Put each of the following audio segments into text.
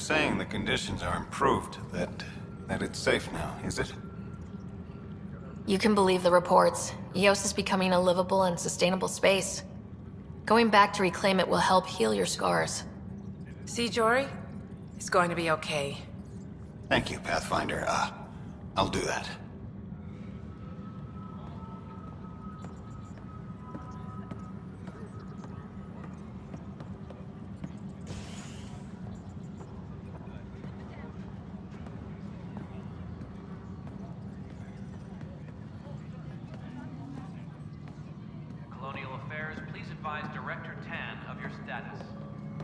saying the conditions are improved, that it's safe now, is it? You can believe the reports. Eos is becoming a livable and sustainable space. Going back to reclaim it will help heal your scars. See, Jory? It's going to be okay. Thank you, Pathfinder. I'll do that. Colonial Affairs, please advise Director Tan of your status.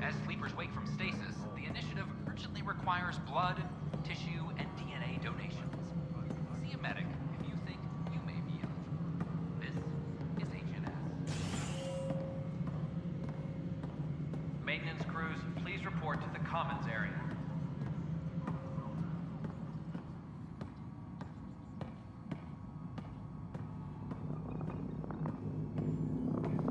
As sleepers wake from stasis, the initiative urgently requires blood, tissue, and DNA donations. See a medic if you think you may be eligible. This is HNS. Maintenance crews, please report to the Commons area.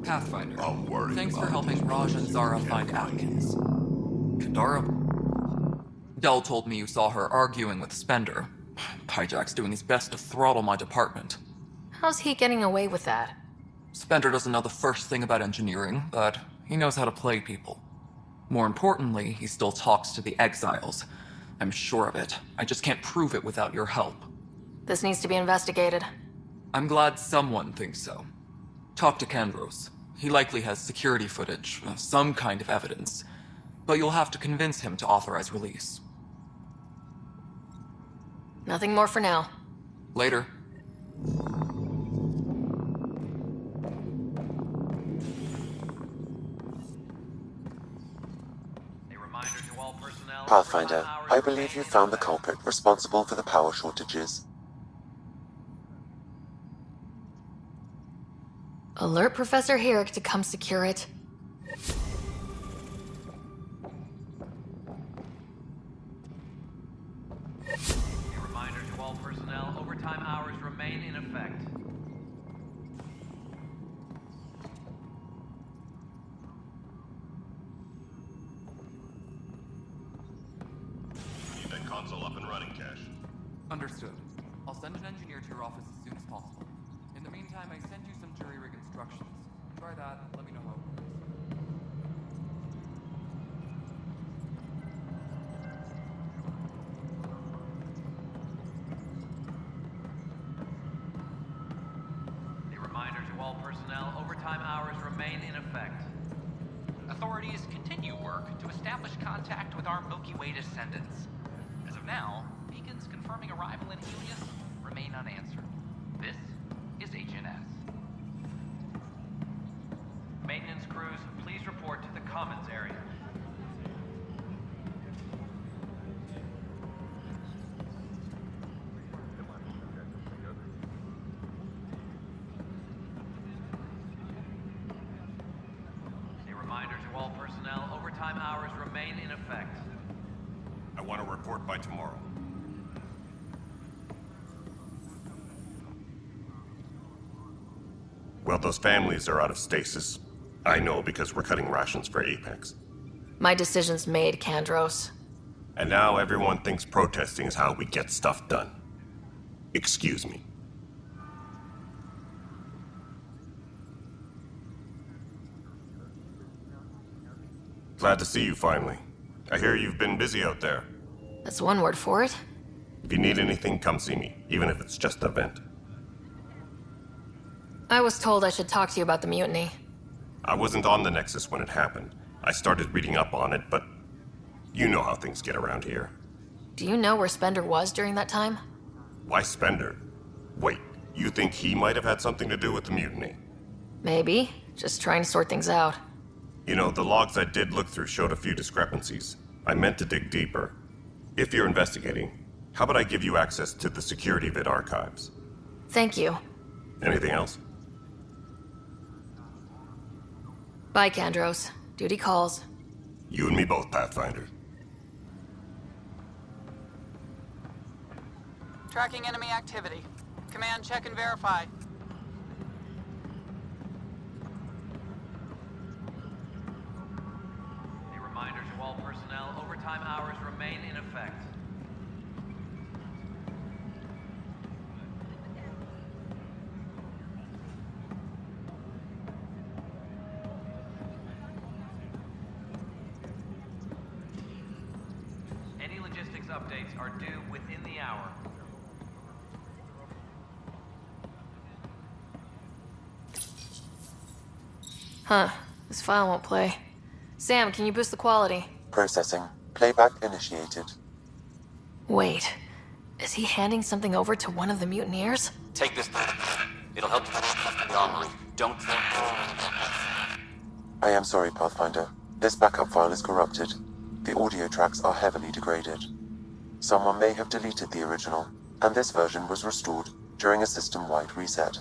Pathfinder, I'm worried thanks for about helping these Raj and Zara find Atkins. Kandara... Dell told me you saw her arguing with Spender. Pyjack's doing his best to throttle my department. How's he getting away with that? Spender doesn't know the first thing about engineering, but he knows how to play people. More importantly, he still talks to the exiles. I'm sure of it. I just can't prove it without your help. This needs to be investigated. I'm glad someone thinks so. Talk to Kandros. He likely has security footage, some kind of evidence. But you'll have to convince him to authorize release. Nothing more for now. Later. A reminder to all personnel... Pathfinder, I believe you found the culprit responsible for the power shortages. Alert Professor Herrick to come secure it. A reminder to all personnel, overtime hours remain in effect. Need that console up and running, Cash. Understood. I'll send an engineer to your office as soon as possible. In the meantime, I send you some jury rig instructions. Try that, let me know how it works. A reminder to all personnel, overtime hours remain in effect. Authorities continue work to establish contact with our Milky Way descendants. As of now, beacons confirming arrival in Helios remain unanswered. This is HNS. Maintenance crews, please report to the Commons area. A reminder to all personnel, overtime hours remain in effect. I want to report by tomorrow. Well, those families are out of stasis. I know because we're cutting rations for Apex. My decision's made, Kandros. And now everyone thinks protesting is how we get stuff done. Excuse me. Glad to see you finally. I hear you've been busy out there. That's one word for it. If you need anything, come see me, even if it's just a vent. I was told I should talk to you about the mutiny. I wasn't on the Nexus when it happened. I started reading up on it, but you know how things get around here. Do you know where Spender was during that time? Why Spender? Wait, you think he might have had something to do with the mutiny? Maybe. Just trying to sort things out. You know, the logs I did look through showed a few discrepancies. I meant to dig deeper. If you're investigating, how about I give you access to the security vid archives? Thank you. Anything else? Bye, Kandros. Duty calls. You and me both, Pathfinder. Tracking enemy activity. Command, check and verify. A reminder to all personnel, overtime hours remain effect. Any logistics updates are due within the hour. Huh. This file won't play. Sam, can you boost the quality? Processing. Playback initiated. Wait. Is he handing something over to one of the mutineers? Take this. It'll help you the armory. Don't. I am sorry, Pathfinder. This backup file is corrupted. The audio tracks are heavily degraded. Someone may have deleted the original, and this version was restored during a system-wide reset.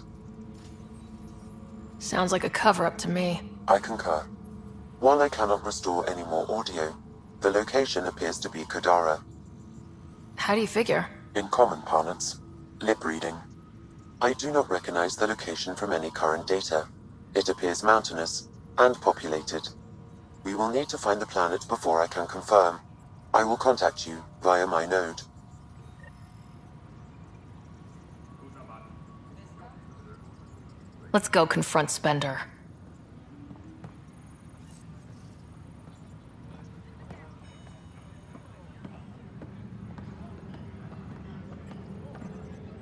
Sounds like a cover-up to me. I concur. While I cannot restore any more audio, the location appears to be Kadara. How do you figure? In common parlance, lip reading. I do not recognize the location from any current data. It appears mountainous and populated. We will need to find the planet before I can confirm. I will contact you via my node. Let's go confront Spender.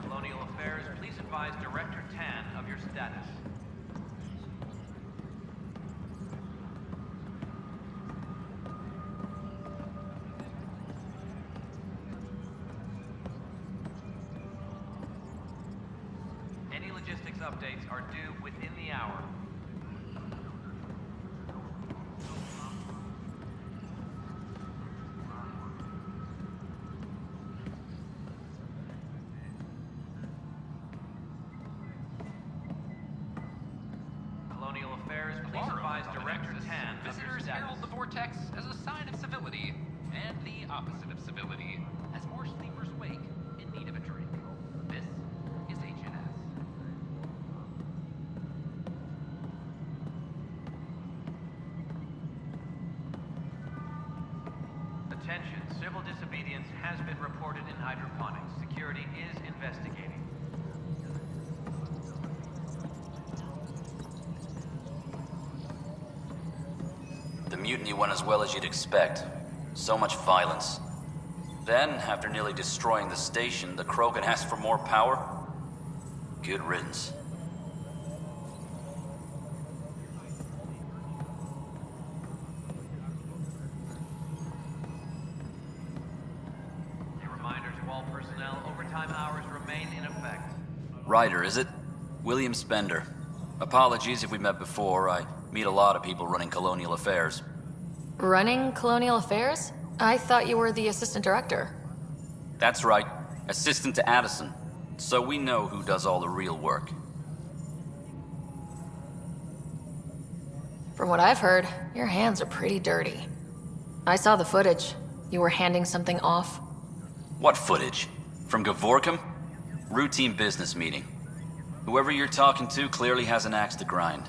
Colonial Affairs, please advise Director 10 of your status. Any logistics updates are due within the hour. Colonial Affairs, please advise Director 10 of your Visitors status. herald the vortex as a sign of civility, and the opposite of civility, as more sleepers wake in need of a drink. This is HNS. Attention, civil disobedience has been reported in hydroponics. Security is investigating. The mutiny went as well as you'd expect. So much violence. Then, after nearly destroying the station, the Krogan asked for more power? Good riddance. A reminder to all personnel, overtime hours remain in effect. Ryder, is it? William Spender. Apologies if we met before. I meet a lot of people running Colonial Affairs. Running Colonial Affairs? I thought you were the assistant director. That's right. Assistant to Addison. So we know who does all the real work. From what I've heard, your hands are pretty dirty. I saw the footage. You were handing something off. What footage? From Gavorkum? Routine business meeting. Whoever you're talking to clearly has an axe to grind.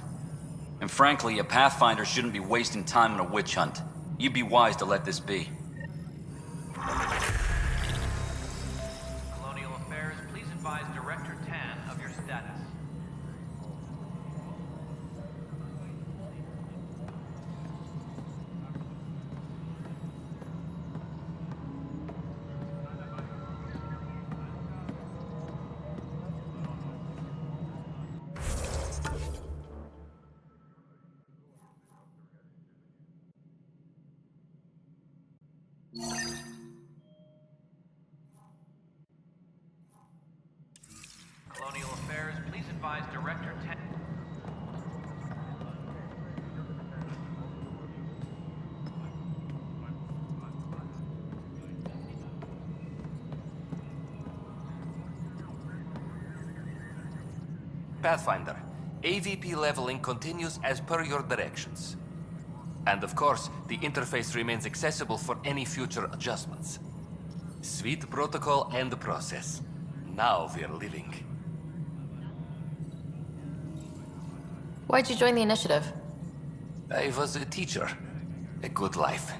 And frankly, a Pathfinder shouldn't be wasting time on a witch hunt. You'd be wise to let this be. Colonial Affairs, please advise Director 10 of your status. Colonial Affairs, please advise Director 10. Pathfinder, AVP leveling continues as per your directions. And of course, the interface remains accessible for any future adjustments. Sweet protocol and process. Now we're living. Why'd you join the initiative? I was a teacher. A good life.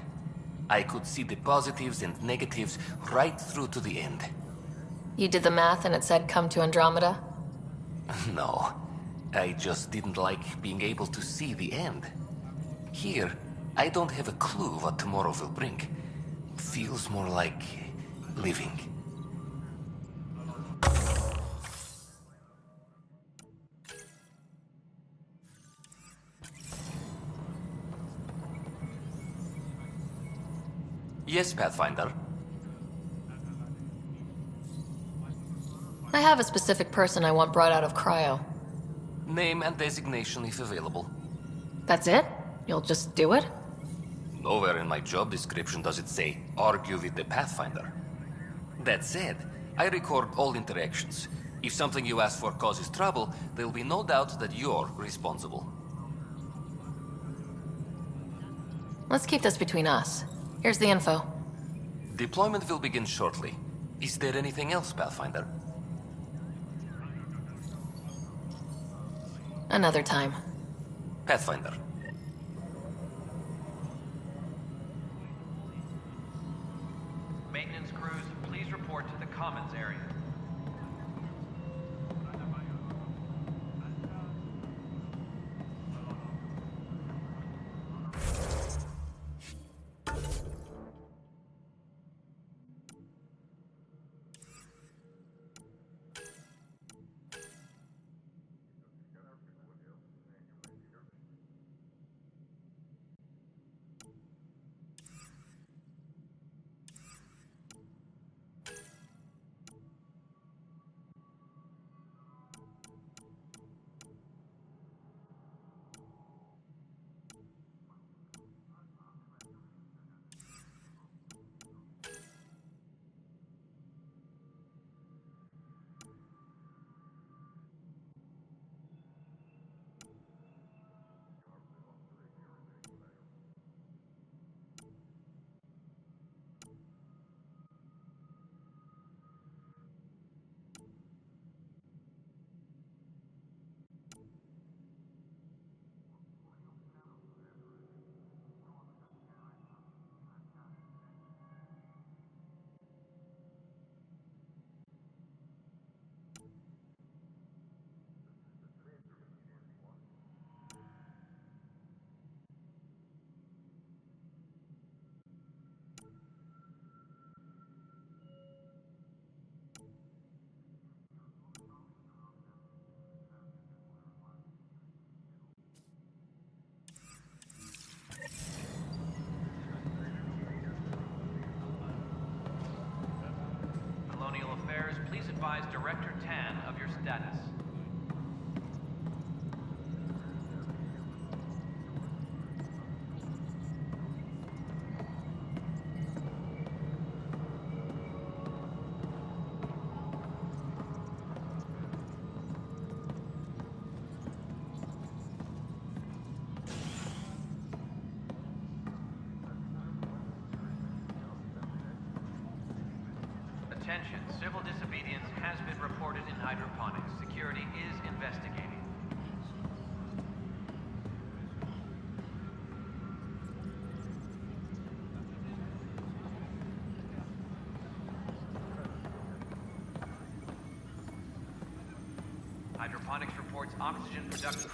I could see the positives and negatives right through to the end. You did the math and it said come to Andromeda? No, I just didn't like being able to see the end. Here, I don't have a clue what tomorrow will bring. Feels more like living. Yes, Pathfinder. I have a specific person I want brought out of cryo. Name and designation if available. That's it? You'll just do it? Nowhere in my job description does it say, argue with the Pathfinder. That said, I record all interactions. If something you ask for causes trouble, there'll be no doubt that you're responsible. Let's keep this between us. Here's the info. Deployment will begin shortly. Is there anything else, Pathfinder? Another time. Pathfinder. Maintenance crews, please report to the commons area. Colonial Affairs, please advise Director Tan of your status. Attention, civil disobedience has been reported in hydroponics. Security is investigating. Hydroponics reports oxygen production.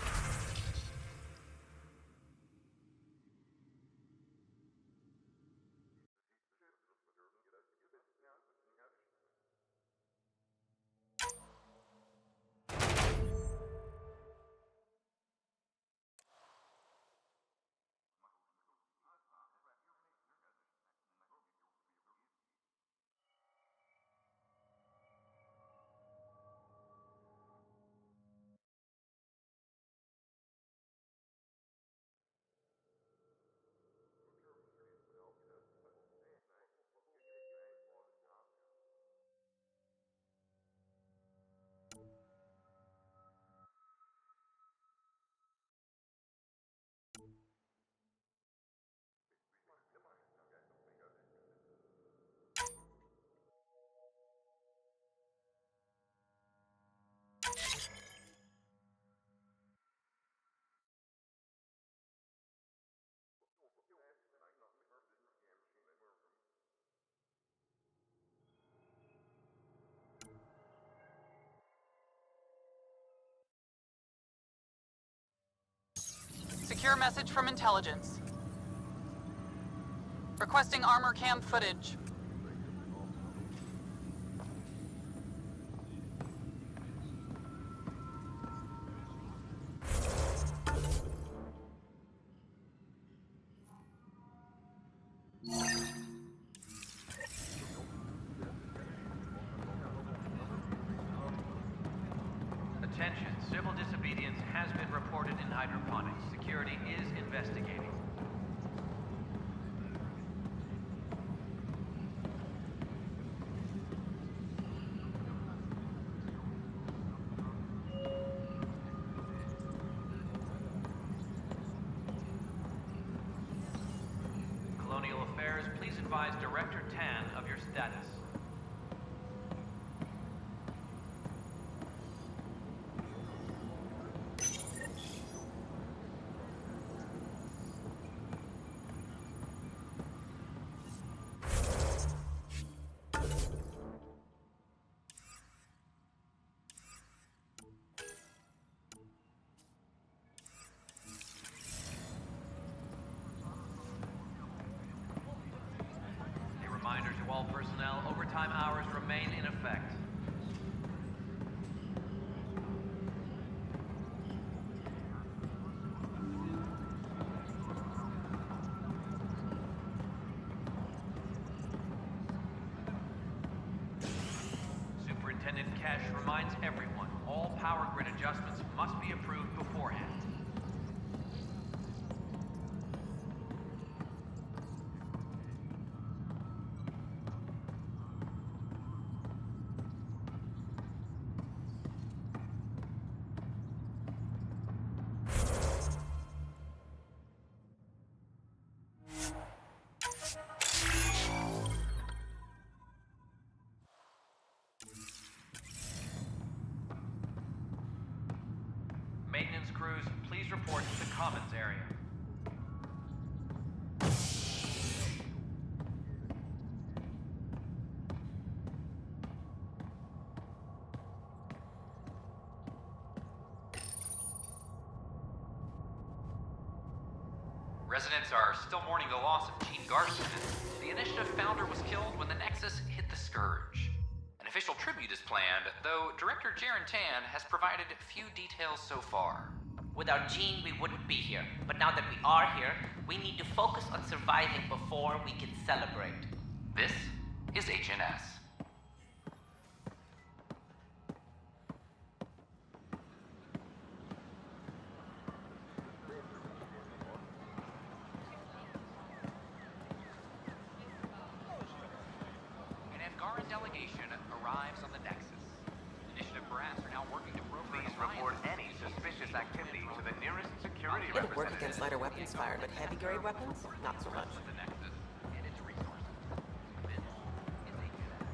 Secure message from intelligence. Requesting armor cam footage. Attention, civil disobedience has been reported in hydroponics. Security is investigating. Colonial Affairs, please advise Director Tan of your status. A reminder to all personnel, overtime hours remain in effect. Superintendent Cash reminds everyone, all power grid adjustments must be approved beforehand. Maintenance crews, please report to the commons area. Residents are still mourning the loss of Gene Garson. The initiative founder was killed when the Nexus hit the Scourge. An official tribute is planned, though Director Jaren Tan has provided few details so far. Without Gene, we wouldn't be here. But now that we are here, we need to focus on surviving before we can celebrate. This is HNS. An Afgharan delegation arrives on the Nexus. Initiative brass are now working to broker. Please report any suspicious activity to the nearest security It would work representative. against lighter weapons fired, but heavy-grade weapons? Not so much. The Nexus and its resources. This is HNS.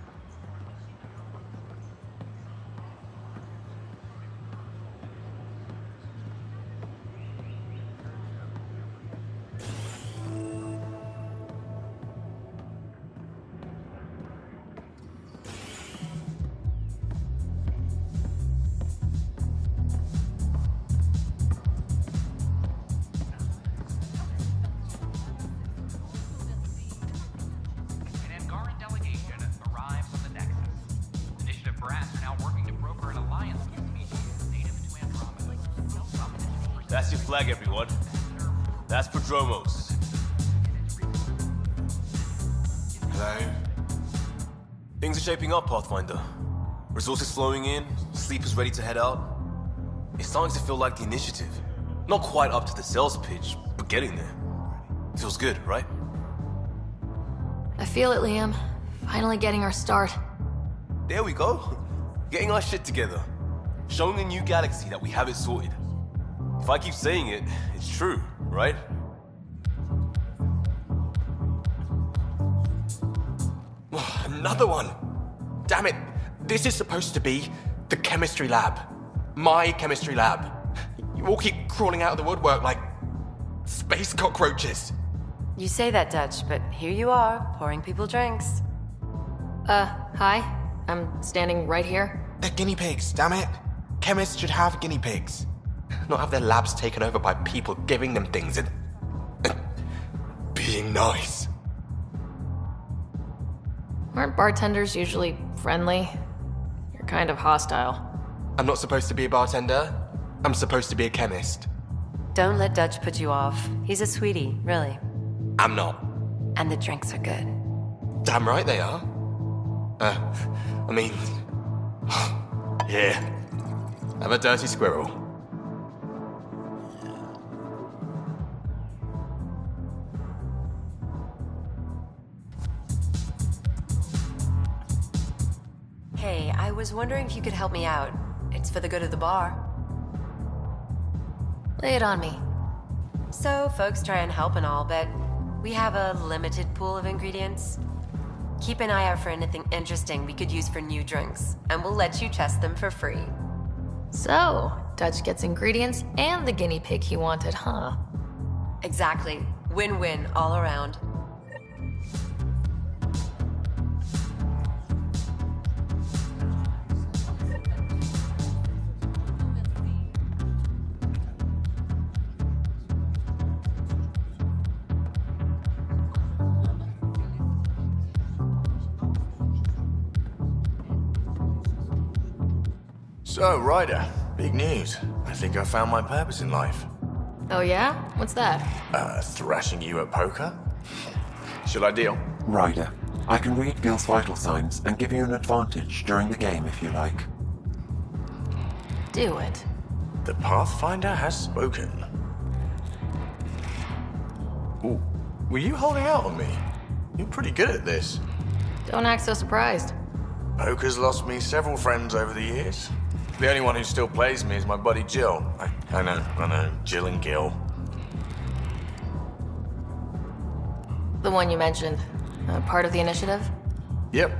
An Afgharan delegation arrives on the Nexus. Initiative brass are now working to broker an alliance with species native to Andromeda. That's your flag, everyone. That's Prodromos. Hello? Things are shaping up, Pathfinder. Resources flowing in, sleepers ready to head out. It's starting to feel like the initiative. Not quite up to the sales pitch, but getting there. Feels good, right? I feel it, Liam. Finally getting our start. There we go. Getting our shit together. Showing the new galaxy that we have it sorted. If I keep saying it, it's true, right? Another one! Damn it! This is supposed to be the chemistry lab. My chemistry lab. You all keep crawling out of the woodwork like space cockroaches. You say that, Dutch, but here you are, pouring people drinks. Hi. I'm standing right here. They're guinea pigs, damn it. Chemists should have guinea pigs. Not have their labs taken over by people giving them things and being nice. Aren't bartenders usually friendly? You're kind of hostile. I'm not supposed to be a bartender. I'm supposed to be a chemist. Don't let Dutch put you off. He's a sweetie, really. I'm not. And the drinks are good. Damn right they are. I mean... Here. Have a dirty squirrel. Hey, I was wondering if you could help me out. It's for the good of the bar. Lay it on me. So, folks try and help and all, but we have a limited pool of ingredients. Keep an eye out for anything interesting we could use for new drinks, and we'll let you test them for free. So, Dutch gets ingredients and the guinea pig he wanted, huh? Exactly. Win-win all around. So, Ryder, big news. I think I found my purpose in life. Oh yeah? What's that? Thrashing you at poker? Should I deal? Ryder, I can read Gil's vital signs and give you an advantage during the game if you like. Do it. The Pathfinder has spoken. Ooh, were you holding out on me? You're pretty good at this. Don't act so surprised. Poker's lost me several friends over the years. The only one who still plays me is my buddy Jill. I know, Jill and Gil. The one you mentioned. Part of the initiative? Yep,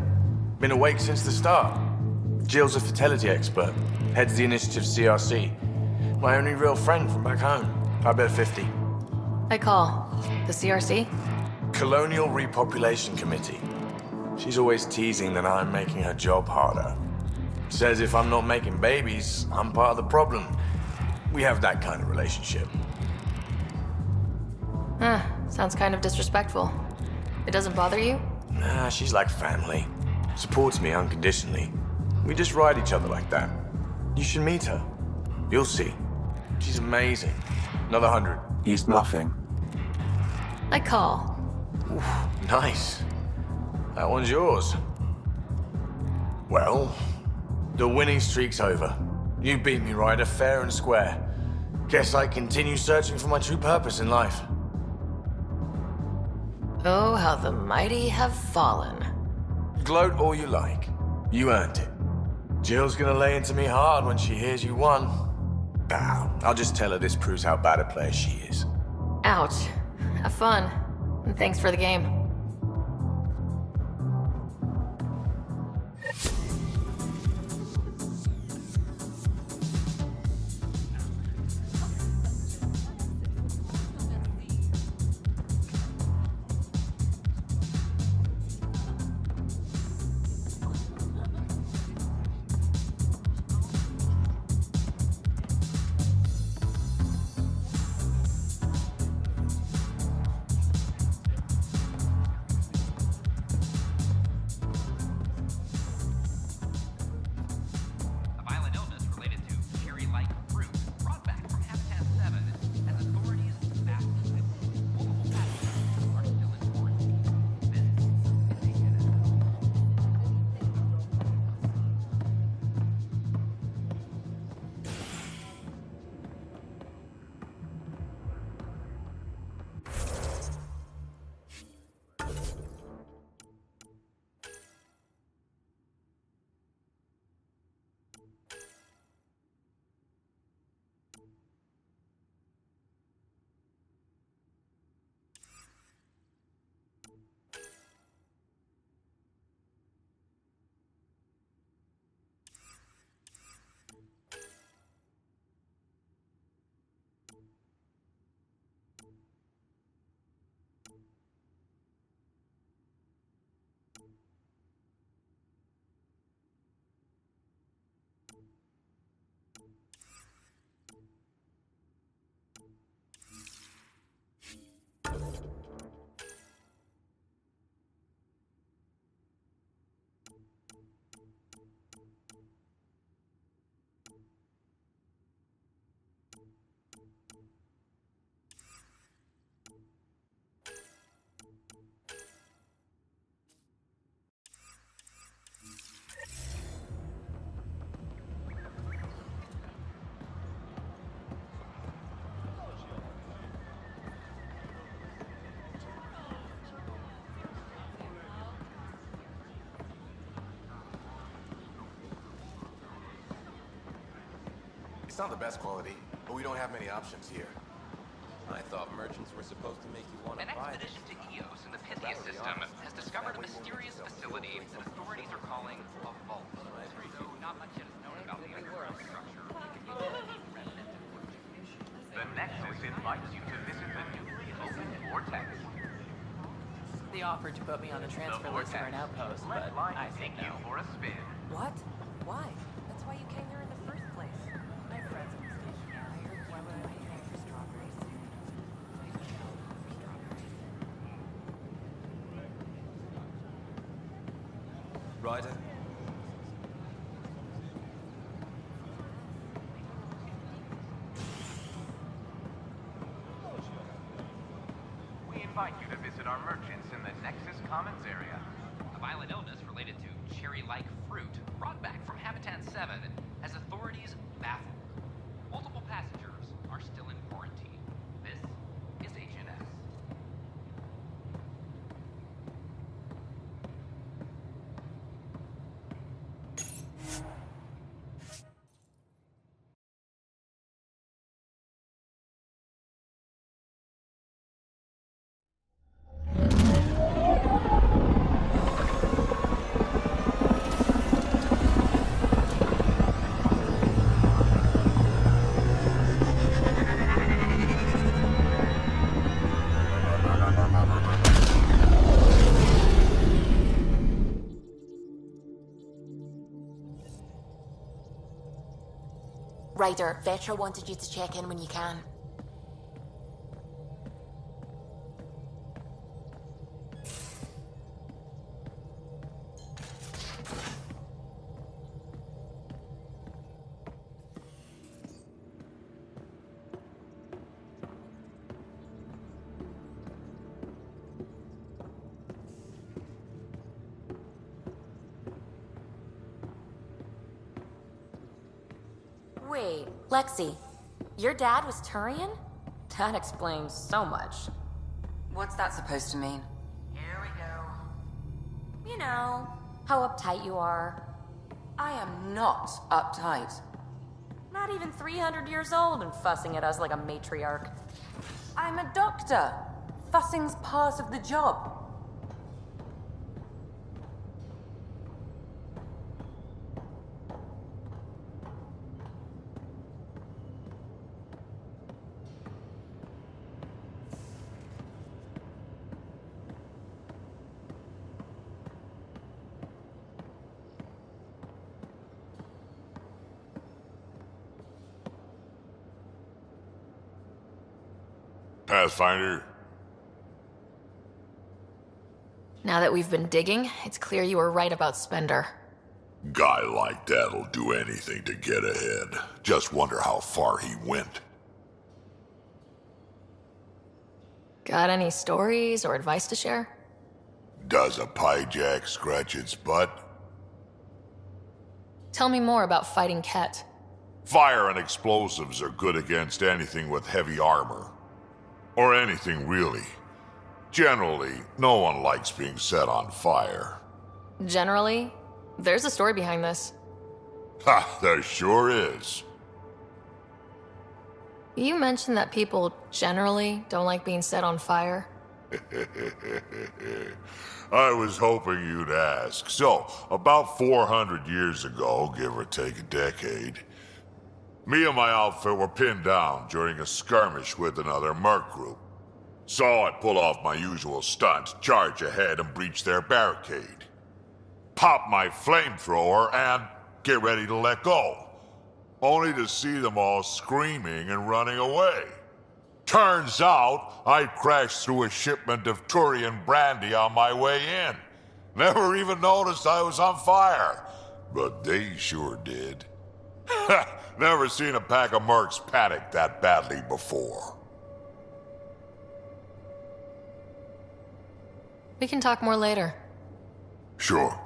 been awake since the start. Jill's a fertility expert, heads the initiative CRC. My only real friend from back home. I bet 50. I call. The CRC? Colonial Repopulation Committee. She's always teasing that I'm making her job harder. Says if I'm not making babies, I'm part of the problem. We have that kind of relationship. Sounds kind of disrespectful. It doesn't bother you? Nah, she's like family. Supports me unconditionally. We just ride each other like that. You should meet her. You'll see. She's amazing. Another 100. He's bluffing. I call. Oof, nice. That one's yours. Well, the winning streak's over. You beat me, Ryder, fair and square. Guess I continue searching for my true purpose in life. Oh, how the mighty have fallen. Gloat all you like. You earned it. Jill's gonna lay into me hard when she hears you won. I'll just tell her this proves how bad a player she is. Ouch. Have fun. And thanks for the game. It's not the best quality, but we don't have many options here. I thought merchants were supposed to make you want to An buy expedition to Eos in the Pythia system has discovered a mysterious facility that authorities are calling a vault. Though not much is known about the underground structure, it could be a remnant of fortification. The Nexus invites you to visit the newly opened Vortex. They offered to put me on the transfer list for an outpost, but I said take you no. for a spin. What? Why? That's why you came here in the first place. My friends at the station hired. Why would I pay for strawberries? Ryder? We invite you to visit our merchants in the Nexus Commons area. A violent illness related to cherry-like fruit brought back from Habitat 7 has authorities baffled. Multiple passengers are still in quarantine. This is HNS. Ryder, Vetra wanted you to check in when you can. Wait, Lexi, your dad was Turian? That explains so much. What's that supposed to mean? Here we go. You know, how uptight you are. I am not uptight. Not even 300 years old and fussing at us like a matriarch. I'm a doctor. Fussing's part of the job. Pathfinder? Now that we've been digging, it's clear you were right about Spender. Guy like that'll do anything to get ahead. Just wonder how far he went. Got any stories or advice to share? Does a pyjak scratch its butt? Tell me more about fighting Ket. Fire and explosives are good against anything with heavy armor. Or anything, really. Generally, no one likes being set on fire. Generally, there's a story behind this. Ha, there sure is. You mentioned that people generally don't like being set on fire. I was hoping you'd ask. So, about 400 years ago, give or take a decade, me and my outfit were pinned down during a skirmish with another merc group. So I pull off my usual stunt, charge ahead and breach their barricade. Pop my flamethrower and get ready to let go. Only to see them all screaming and running away. Turns out, I crashed through a shipment of Turian brandy on my way in. Never even noticed I was on fire. But they sure did. Never seen a pack of mercs panic that badly before. We can talk more later. Sure.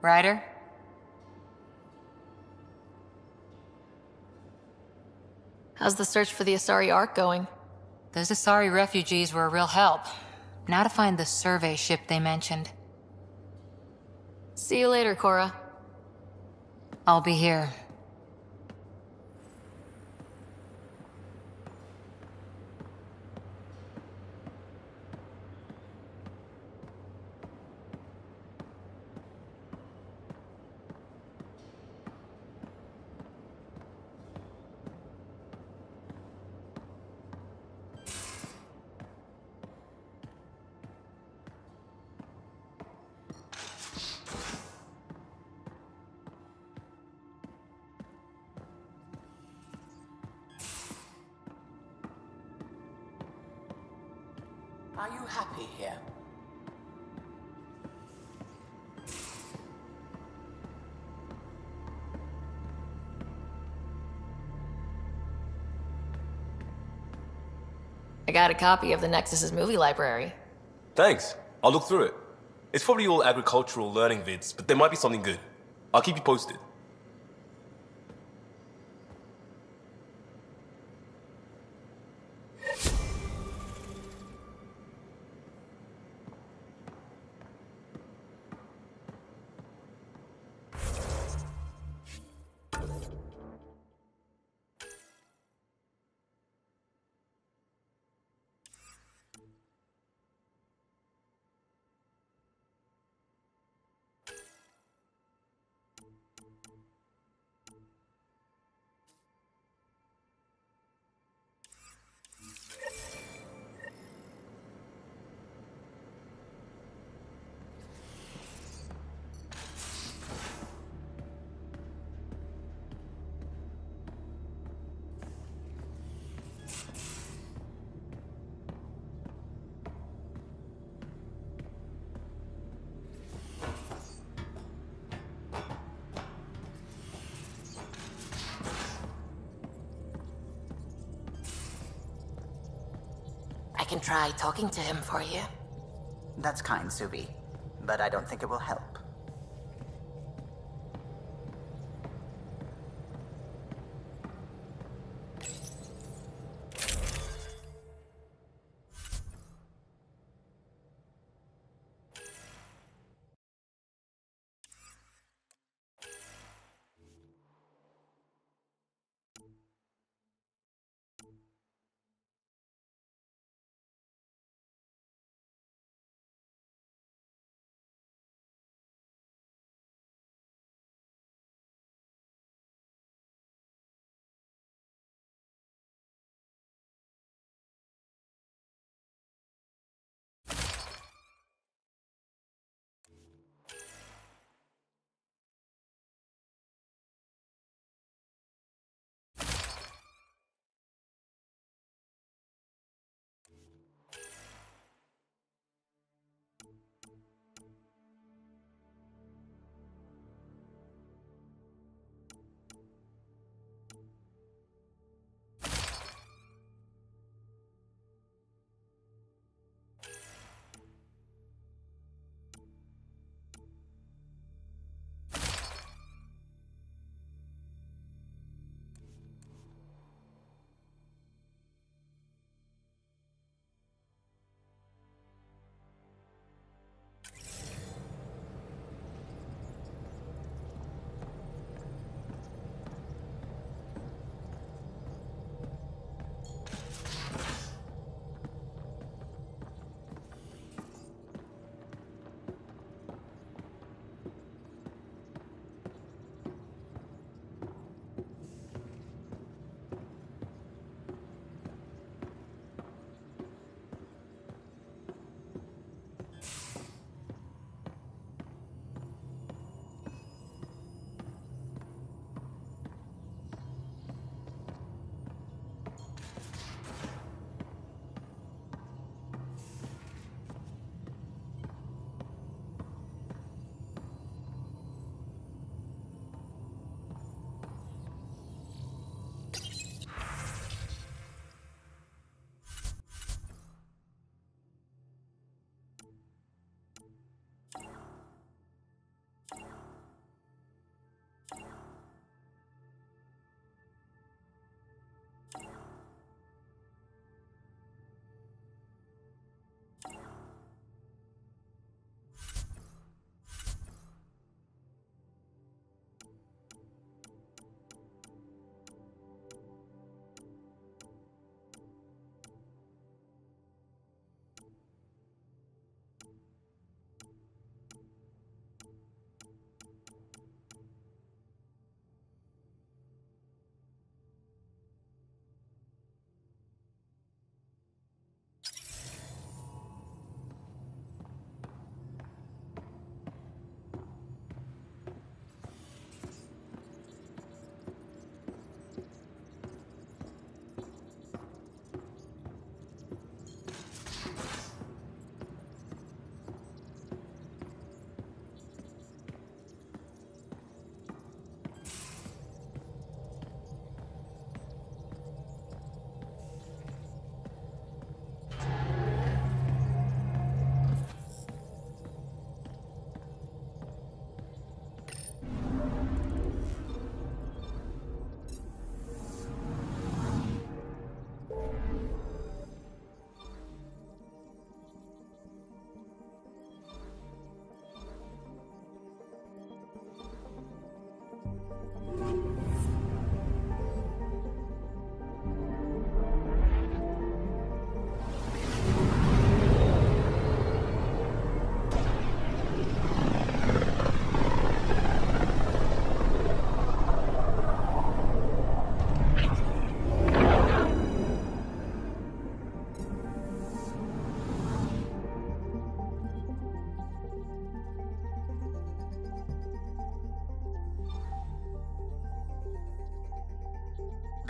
Ryder? How's the search for the Asari Ark going? Those Asari refugees were a real help. Now to find the survey ship they mentioned. See you later, Cora. I'll be here. Are you happy here? I got a copy of the Nexus's movie library. Thanks. I'll look through it. It's probably all agricultural learning vids, but there might be something good. I'll keep you posted. I can try talking to him for you. That's kind, Subi, but I don't think it will help.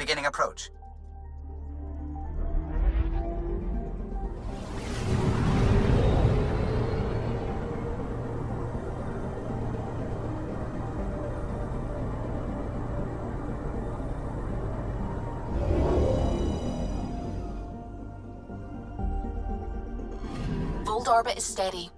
Beginning approach. Volt orbit is steady.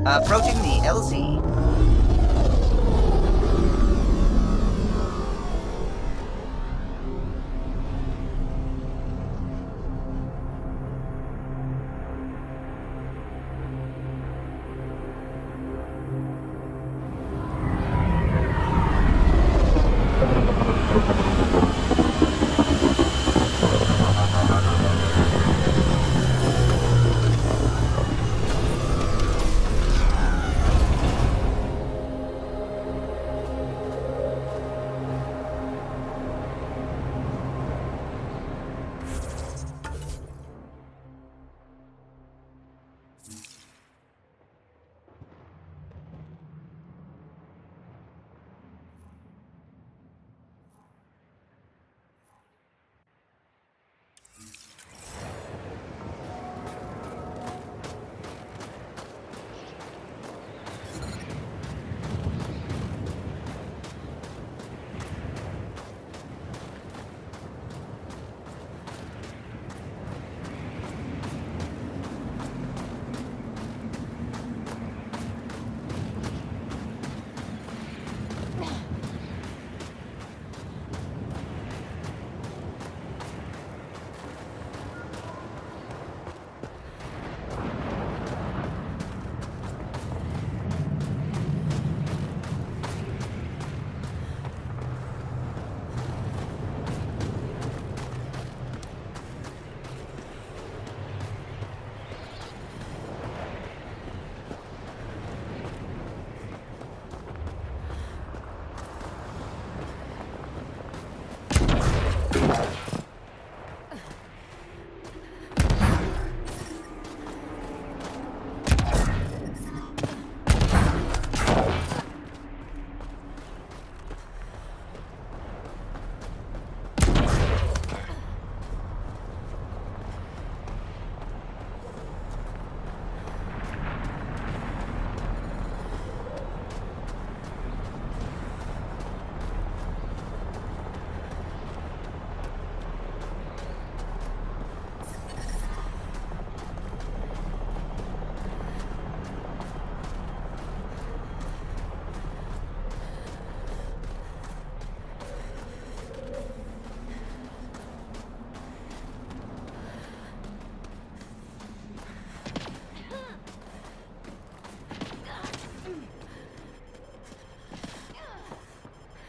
Approaching the LZ.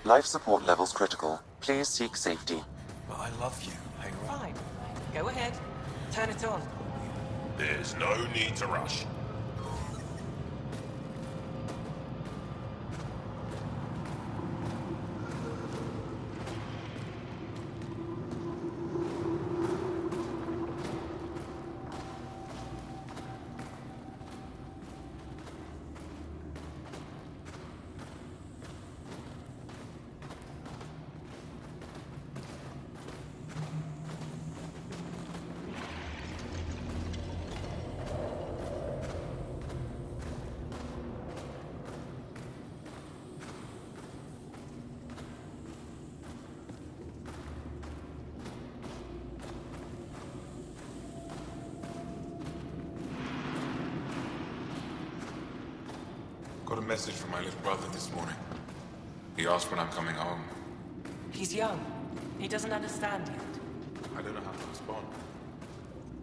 Life support levels critical. Please seek safety. But I love you. Hang around. Fine. Go ahead. Turn it on. There's no need to rush. Got a message from my little brother this morning. He asked when I'm coming home. He's young. He doesn't understand yet. I don't know how to respond.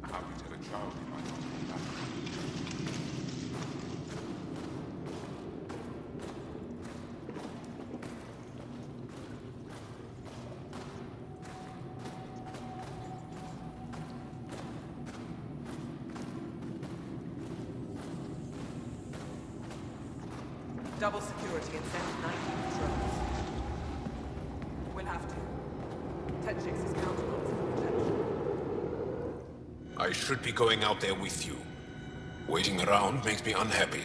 How do you tell a child he might not come back? Double security and send 90 patrols. Tetchix' countenance of protection. I should be going out there with you. Waiting around makes me unhappy.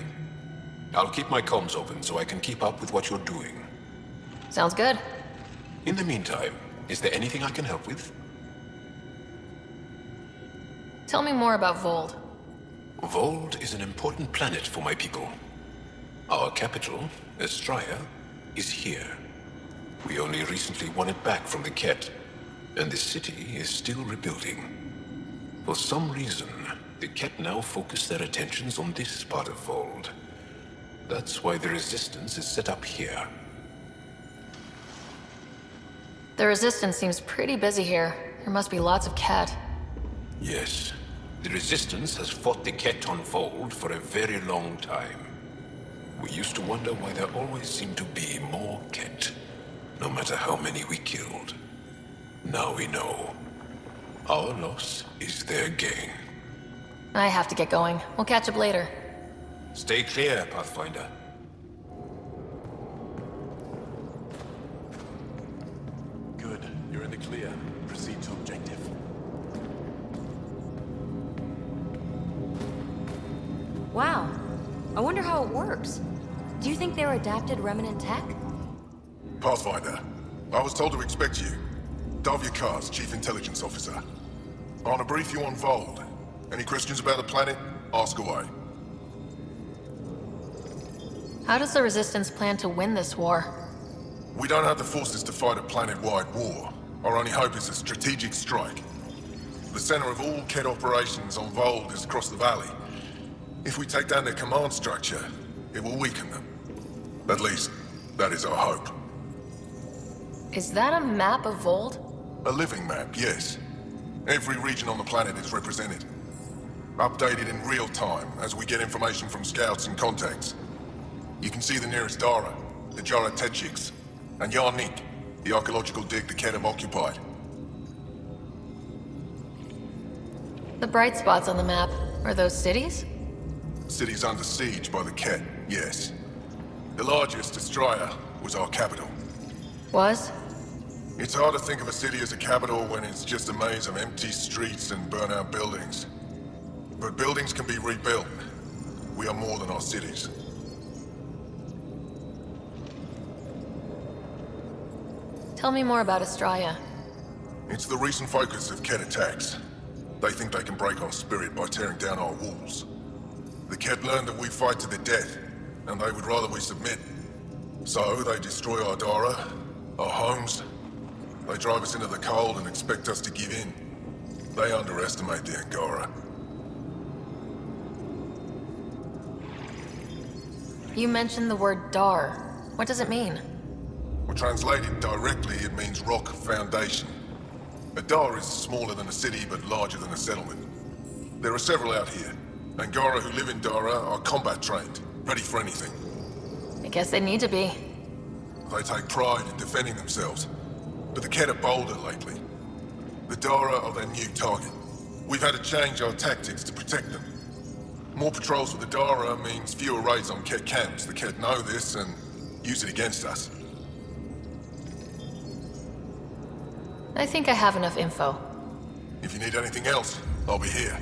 I'll keep my comms open so I can keep up with what you're doing. Sounds good. In the meantime, is there anything I can help with? Tell me more about Vold. Vold is an important planet for my people. Our capital, Estraya, is here. We only recently won it back from the Ket, and the city is still rebuilding. For some reason, the Ket now focus their attentions on this part of Vold. That's why the Resistance is set up here. The Resistance seems pretty busy here. There must be lots of Ket. Yes. The Resistance has fought the Ket on Vold for a very long time. We used to wonder why there always seemed to be more Ket, no matter how many we killed. Now we know. Our loss is their gain. I have to get going. We'll catch up later. Stay clear, Pathfinder. Good. You're in the clear. Proceed to objective. Wow. I wonder how it works. Do you think they were adapted remnant tech? Pathfinder, I was told to expect you. Davia Kars, Chief Intelligence Officer. I want to brief you on Vold. Any questions about the planet? Ask away. How does the Resistance plan to win this war? We don't have the forces to fight a planet-wide war. Our only hope is a strategic strike. The center of all Ket operations on Vold is across the valley. If we take down their command structure, it will weaken them. At least, that is our hope. Is that a map of Vold? A living map, yes. Every region on the planet is represented. Updated in real time as we get information from scouts and contacts. You can see the nearest Dara, the Jara Tetchix, and Yarnik, the archaeological dig the Ket have occupied. The bright spots on the map, are those cities? Cities under siege by the Ket, yes. The largest, Estraya, was our capital. Was? It's hard to think of a city as a capital when it's just a maze of empty streets and burnt-out buildings. But buildings can be rebuilt. We are more than our cities. Tell me more about Estraya. It's the recent focus of Ket attacks. They think they can break our spirit by tearing down our walls. The Ket learned that we fight to the death, and they would rather we submit. So they destroy our Dara, our homes. They drive us into the cold and expect us to give in. They underestimate the Angara. You mentioned the word Dar. What does it mean? Well, translated directly, it means rock foundation. A Dar is smaller than a city, but larger than a settlement. There are several out here. Angara who live in Dara are combat trained, ready for anything. I guess they need to be. They take pride in defending themselves. But the Ket are bolder lately. The Dara are their new target. We've had to change our tactics to protect them. More patrols with the Dara means fewer raids on Ket camps. The Ket know this and use it against us. I think I have enough info. If you need anything else, I'll be here.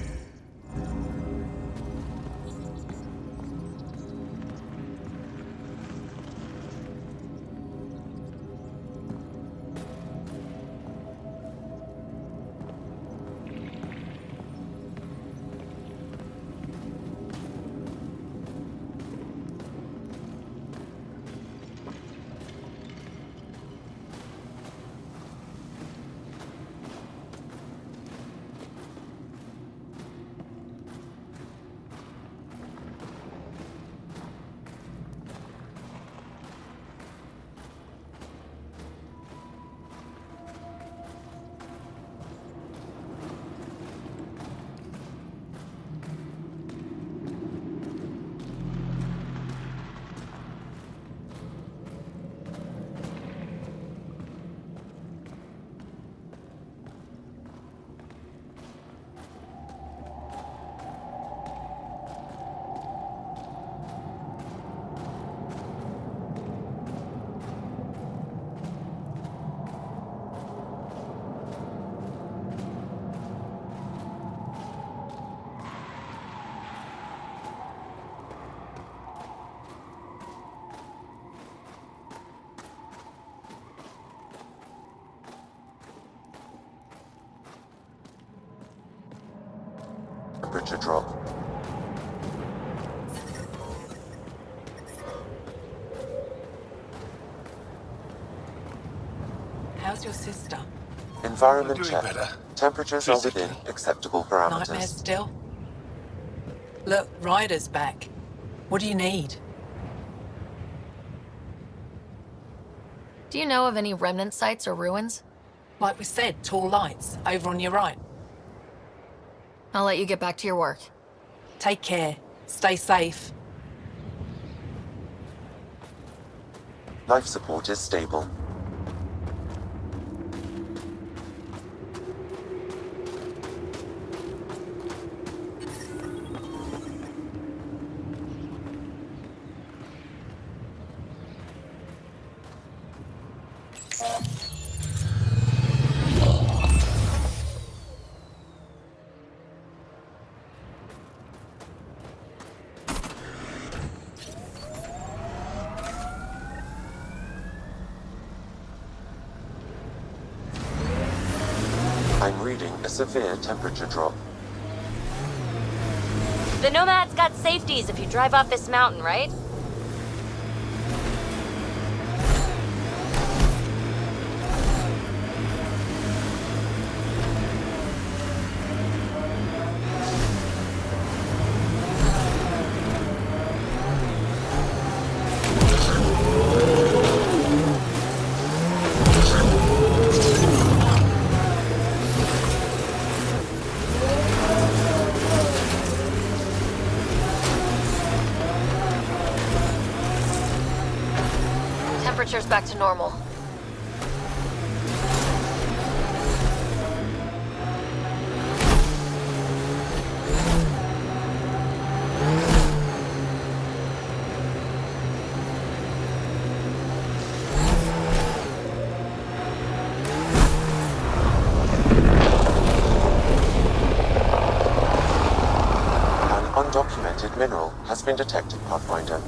temperature drop. How's your sister? Environment Doing check. better. Temperatures are within acceptable Nightmares parameters. still? Look, Ryder's back. What do you need? Do you know of any remnant sites or ruins? Like we said, tall lights, over on your right. I'll let you get back to your work. Take care. Stay safe. Life support is stable. I'm reading a severe temperature drop. The Nomad's got safeties if you drive off this mountain, right? Temperature's back to normal. An undocumented mineral has been detected, Pathfinder.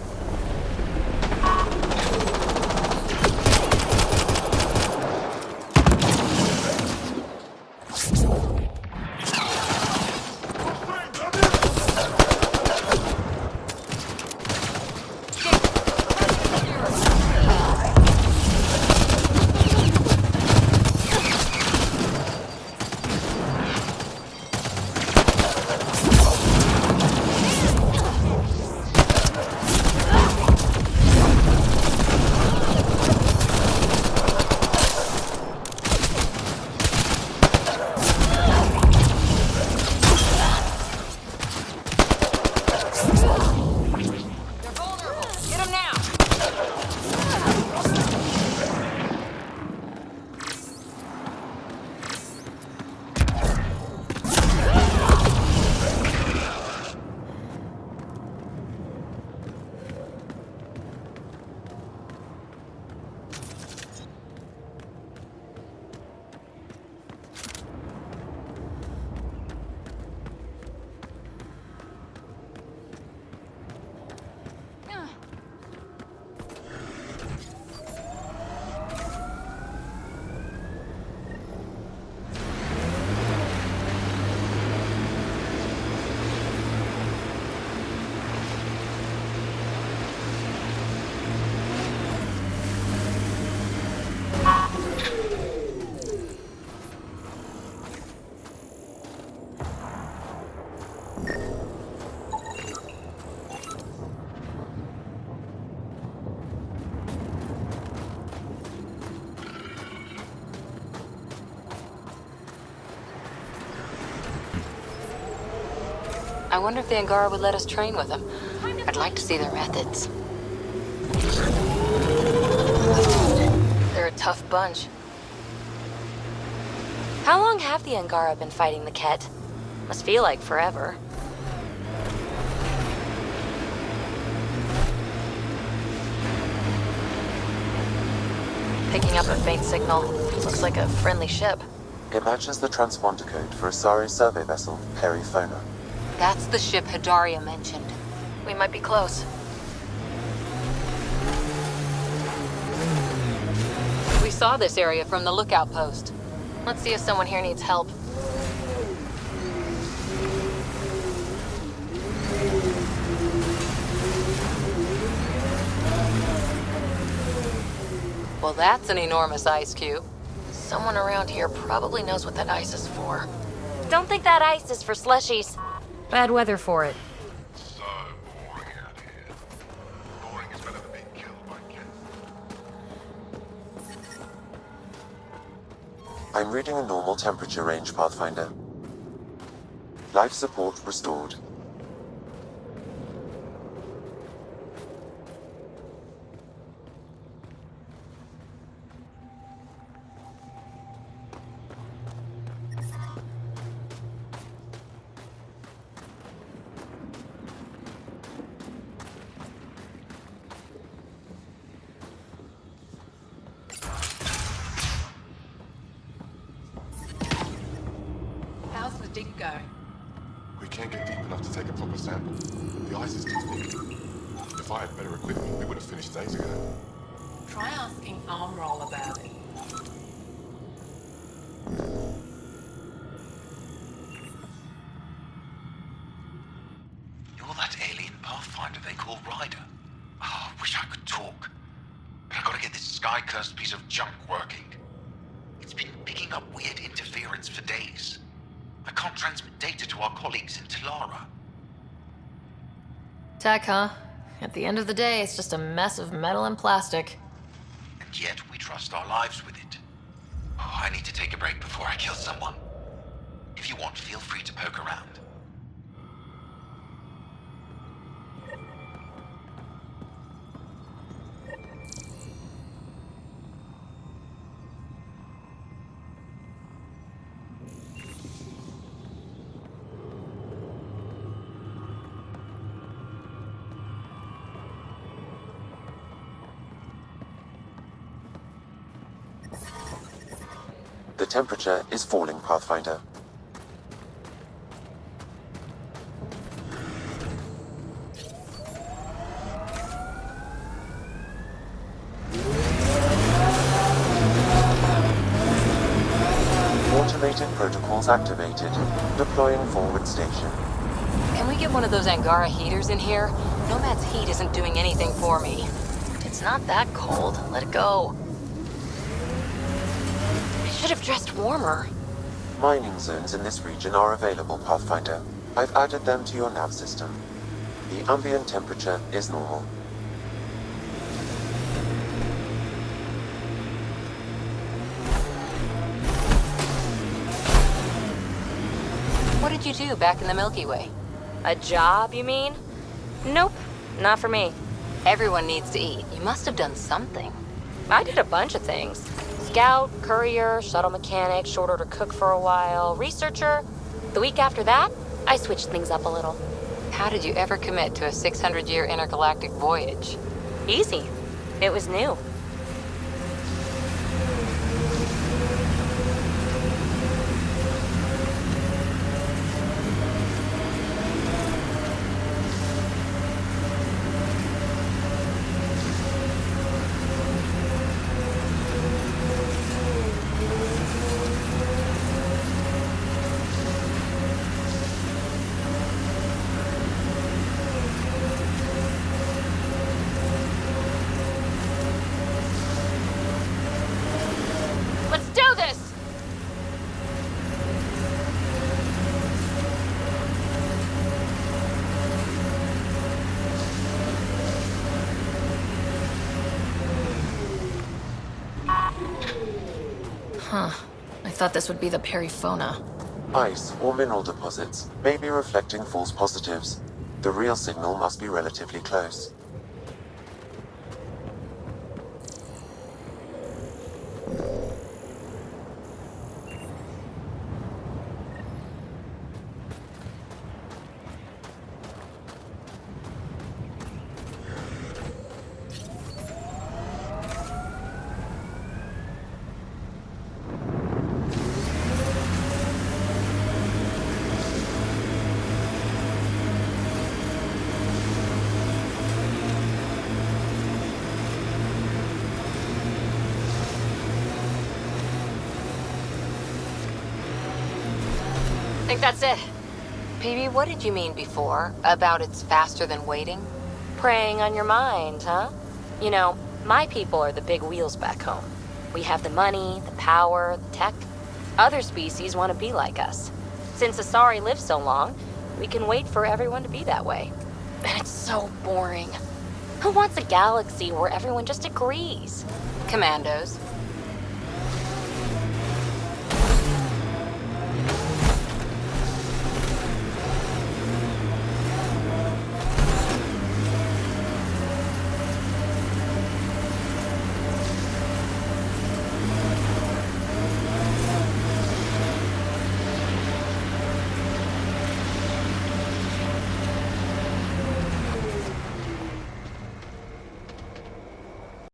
I wonder if the Angara would let us train with them. I'd like to see their methods. They're a tough bunch. How long have the Angara been fighting the Ket? Must feel like forever. Picking up a faint signal. Looks like a friendly ship. It matches the transponder code for Asari survey vessel, Perifona. That's the ship Hidaria mentioned. We might be close. We saw this area from the lookout post. Let's see if someone here needs help. Well, that's an enormous ice cube. Someone around here probably knows what that ice is for. Don't think that ice is for slushies. Bad weather for it. So boring out here. Boring is better than being killed by cats. I'm reading a normal temperature range, Pathfinder. Life support restored. How's the dig going? We can't get deep enough to take a proper sample. The ice is too thick. If I had better equipment, we would have finished days ago. Try asking Armroll about it. You're that alien Pathfinder they call Ryder. Oh, I wish I could talk. But I gotta get this sky-cursed piece of junk working. It's been picking up weird interference for days. I can't transmit data to our colleagues in Talara. Tech, huh? At the end of the day, it's just a mess of metal and plastic. And yet we trust our lives with it. Oh, I need to take a break before I kill someone. If you want, feel free to poke around. The temperature is falling, Pathfinder. Automated protocols activated. Deploying forward station. Can we get one of those Angara heaters in here? Nomad's heat isn't doing anything for me. It's not that cold. Let it go. I should have dressed warmer. Mining zones in this region are available, Pathfinder. I've added them to your nav system. The ambient temperature is normal. What did you do back in the Milky Way? A job, you mean? Nope, not for me. Everyone needs to eat. You must have done something. I did a bunch of things. Scout, courier, shuttle mechanic, short order cook for a while, researcher. The week after that, I switched things up a little. How did you ever commit to a 600-year intergalactic voyage? Easy. It was new. Let's do this! Huh. I thought this would be the periphona. Ice or mineral deposits may be reflecting false positives. The real signal must be relatively close. Think that's it. PB, what did you mean before about it's faster than waiting? Preying on your mind, huh? You know, My people are the big wheels back home. We have the money, the power, the tech. Other species want to be like us. Since Asari live so long, we can wait for everyone to be that way. And it's so boring. Who wants a galaxy where everyone just agrees? Commandos.